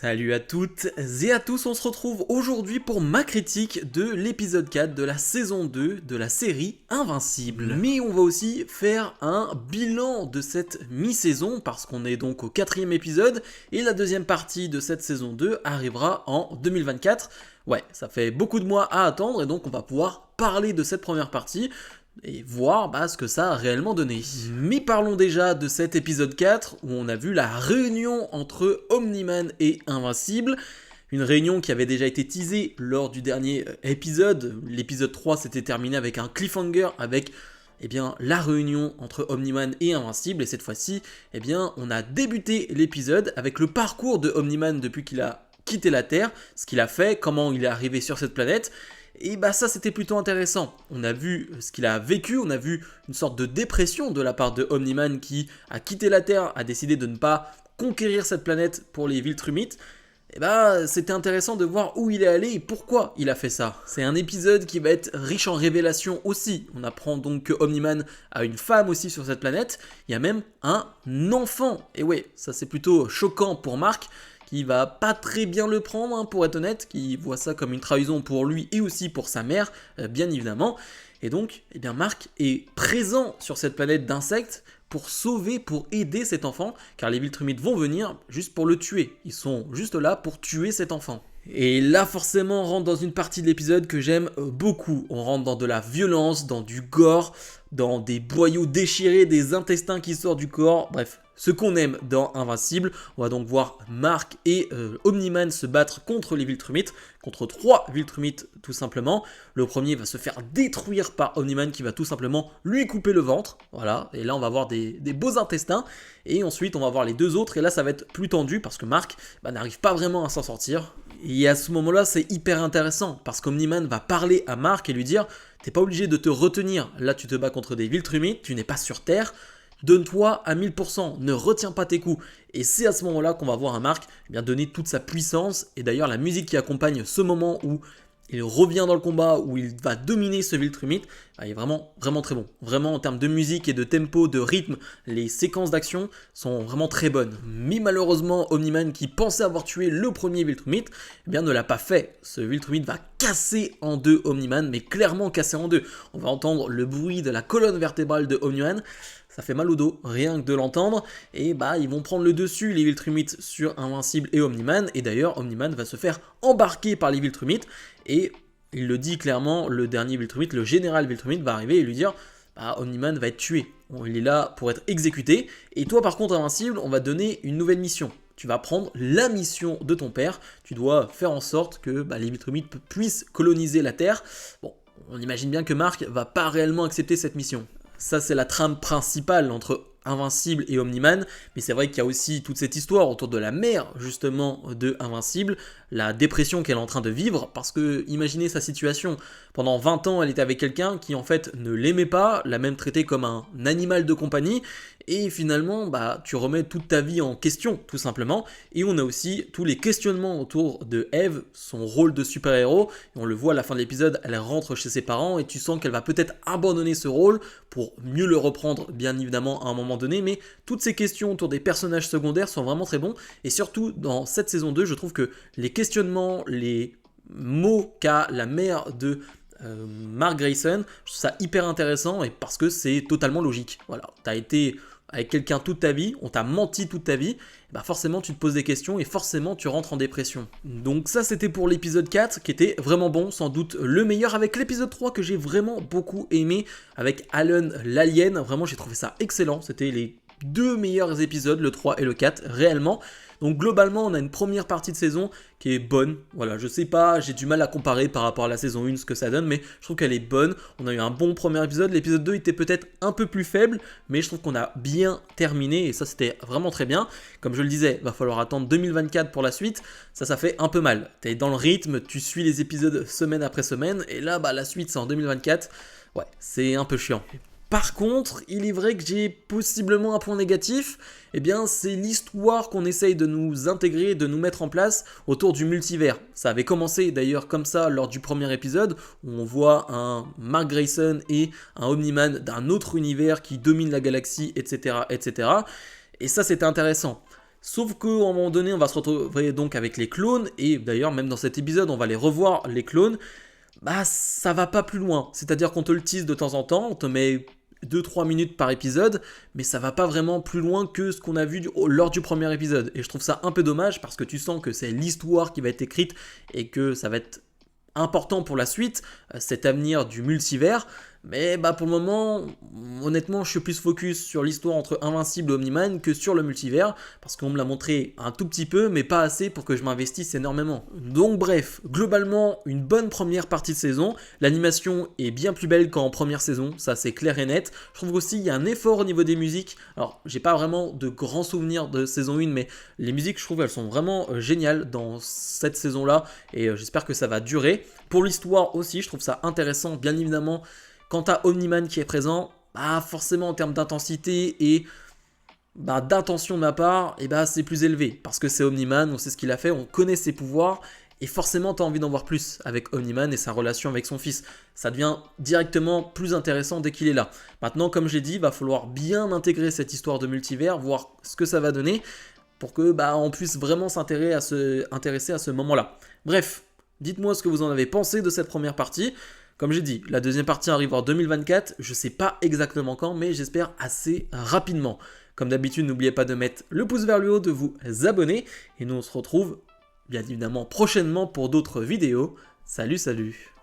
Salut à toutes et à tous, on se retrouve aujourd'hui pour ma critique de l'épisode 4 de la saison 2 de la série Invincible. Mais on va aussi faire un bilan de cette mi-saison parce qu'on est donc au 4e épisode et la deuxième partie de cette saison 2 arrivera en 2024. Ouais, ça fait beaucoup de mois à attendre et donc on va pouvoir parler de cette première partie et voir ce que ça a réellement donné. Mais parlons déjà de cet épisode 4 où on a vu la réunion entre Omni-Man et Invincible. Une réunion qui avait déjà été teasée lors du dernier épisode. L'épisode 3 s'était terminé avec un cliffhanger avec la réunion entre Omni-Man et Invincible. Et cette fois-ci, on a débuté l'épisode avec le parcours de Omni-Man depuis qu'il a quitté la Terre, ce qu'il a fait, comment il est arrivé sur cette planète. Et ça c'était plutôt intéressant. On a vu ce qu'il a vécu, on a vu une sorte de dépression de la part de Omni-Man qui a quitté la Terre, a décidé de ne pas conquérir cette planète pour les Viltrumites. C'était intéressant de voir où il est allé et pourquoi il a fait ça. C'est un épisode qui va être riche en révélations aussi. On apprend donc que Omni-Man a une femme aussi sur cette planète. Il y a même un enfant. Et ouais, ça c'est plutôt choquant pour Mark, qui va pas très bien le prendre, pour être honnête, qui voit ça comme une trahison pour lui et aussi pour sa mère, bien évidemment. Et donc, Mark est présent sur cette planète d'insectes pour sauver, pour aider cet enfant, car les Viltrumites vont venir juste pour le tuer. Ils sont juste là pour tuer cet enfant. Et là, forcément, on rentre dans une partie de l'épisode que j'aime beaucoup. On rentre dans de la violence, dans du gore, dans des boyaux déchirés, des intestins qui sortent du corps, bref. Ce qu'on aime dans Invincible, on va donc voir Mark et Omni-Man se battre contre les Viltrumites, contre 3 Viltrumites tout simplement. Le premier va se faire détruire par Omni-Man qui va tout simplement lui couper le ventre, voilà, et là on va voir des beaux intestins, et ensuite on va voir les deux autres, et là ça va être plus tendu parce que Mark n'arrive pas vraiment à s'en sortir. Et à ce moment-là c'est hyper intéressant, parce qu'Omni-Man va parler à Mark et lui dire « T'es pas obligé de te retenir, là tu te bats contre des Viltrumites, tu n'es pas sur Terre, donne-toi à 1000%, ne retiens pas tes coups. » Et c'est à ce moment-là qu'on va voir un Mark donner toute sa puissance. Et d'ailleurs, la musique qui accompagne ce moment où il revient dans le combat, où il va dominer ce Viltrumite, il est vraiment très bon. Vraiment, en termes de musique et de tempo, de rythme, les séquences d'action sont vraiment très bonnes. Mais malheureusement, Omni-Man, qui pensait avoir tué le premier Viltrumite, ne l'a pas fait. Ce Viltrumite va casser en deux Omni-Man, mais clairement casser en deux. On va entendre le bruit de la colonne vertébrale de Omni-Man. Ça fait mal au dos, rien que de l'entendre, et ils vont prendre le dessus, les Viltrumites, sur Invincible et Omni-Man, et d'ailleurs, Omni-Man va se faire embarquer par les Viltrumites, et il le dit clairement, le dernier Viltrumite, le général Viltrumite, va arriver et lui dire Omni-Man va être tué, bon, il est là pour être exécuté, et toi par contre, Invincible, on va te donner une nouvelle mission. Tu vas prendre la mission de ton père, tu dois faire en sorte que les Viltrumites puissent coloniser la Terre. Bon, on imagine bien que Mark va pas réellement accepter cette mission. Ça, c'est la trame principale entre Invincible et Omni-Man, mais c'est vrai qu'il y a aussi toute cette histoire autour de la mère, justement, de Invincible, la dépression qu'elle est en train de vivre, parce que, imaginez sa situation, pendant 20 ans, elle était avec quelqu'un qui, en fait, ne l'aimait pas, l'a même traité comme un animal de compagnie, et finalement, tu remets toute ta vie en question, tout simplement, et on a aussi tous les questionnements autour de Eve, son rôle de super-héros, et on le voit à la fin de l'épisode, elle rentre chez ses parents, et tu sens qu'elle va peut-être abandonner ce rôle, pour mieux le reprendre, bien évidemment, à un moment donné, mais toutes ces questions autour des personnages secondaires sont vraiment très bons, et surtout, dans cette saison 2, je trouve que les questionnements, les mots qu'a la mère de Mark Grayson, je trouve ça hyper intéressant, et parce que c'est totalement logique. Voilà, t'as été avec quelqu'un toute ta vie, on t'a menti toute ta vie, forcément tu te poses des questions et forcément tu rentres en dépression. Donc ça c'était pour l'épisode 4 qui était vraiment bon, sans doute le meilleur, avec l'épisode 3 que j'ai vraiment beaucoup aimé, avec Alan l'alien, vraiment j'ai trouvé ça excellent, c'était les deux meilleurs épisodes, le 3 et le 4, réellement. Donc globalement, on a une première partie de saison qui est bonne. Voilà, je sais pas, j'ai du mal à comparer par rapport à la saison 1 ce que ça donne, mais je trouve qu'elle est bonne. On a eu un bon premier épisode. L'épisode 2 était peut-être un peu plus faible, mais je trouve qu'on a bien terminé et ça c'était vraiment très bien. Comme je le disais, va falloir attendre 2024 pour la suite. Ça fait un peu mal. T'es dans le rythme, tu suis les épisodes semaine après semaine, et là, la suite c'est en 2024. Ouais, c'est un peu chiant. Par contre, il est vrai que j'ai possiblement un point négatif, c'est l'histoire qu'on essaye de nous intégrer, de nous mettre en place autour du multivers. Ça avait commencé d'ailleurs comme ça lors du premier épisode, où on voit un Mark Grayson et un Omni-Man d'un autre univers qui domine la galaxie, etc., etc. Et ça c'était intéressant. Sauf qu'à un moment donné, on va se retrouver donc avec les clones, et d'ailleurs, même dans cet épisode, on va les revoir, les clones. Bah, ça va pas plus loin. C'est-à-dire qu'on te le tease de temps en temps, on te met 2-3 minutes par épisode, mais ça va pas vraiment plus loin que ce qu'on a vu lors du premier épisode. Et je trouve ça un peu dommage parce que tu sens que c'est l'histoire qui va être écrite et que ça va être important pour la suite, cet avenir du multivers. Mais bah pour le moment, honnêtement, je suis plus focus sur l'histoire entre Invincible et Omni-Man que sur le multivers, parce qu'on me l'a montré un tout petit peu, mais pas assez pour que je m'investisse énormément. Donc bref, globalement, une bonne première partie de saison. L'animation est bien plus belle qu'en première saison, ça c'est clair et net. Je trouve aussi qu'il y a un effort au niveau des musiques. Alors, j'ai pas vraiment de grands souvenirs de saison 1, mais les musiques, je trouve, elles sont vraiment géniales dans cette saison-là, et j'espère que ça va durer. Pour l'histoire aussi, je trouve ça intéressant, bien évidemment. Quant à Omni-Man qui est présent, bah forcément en termes d'intensité et bah, d'intention de ma part, et bah c'est plus élevé. Parce que c'est Omni-Man, on sait ce qu'il a fait, on connaît ses pouvoirs, et forcément tu as envie d'en voir plus avec Omni-Man et sa relation avec son fils. Ça devient directement plus intéressant dès qu'il est là. Maintenant, comme j'ai dit, il va falloir bien intégrer cette histoire de multivers, voir ce que ça va donner, pour que bah, on puisse vraiment s'intéresser à ce moment-là. Bref, dites-moi ce que vous en avez pensé de cette première partie. Comme j'ai dit, la deuxième partie arrive en 2024, je sais pas exactement quand, mais j'espère assez rapidement. Comme d'habitude, n'oubliez pas de mettre le pouce vers le haut, de vous abonner, et nous on se retrouve bien évidemment prochainement pour d'autres vidéos. Salut, salut!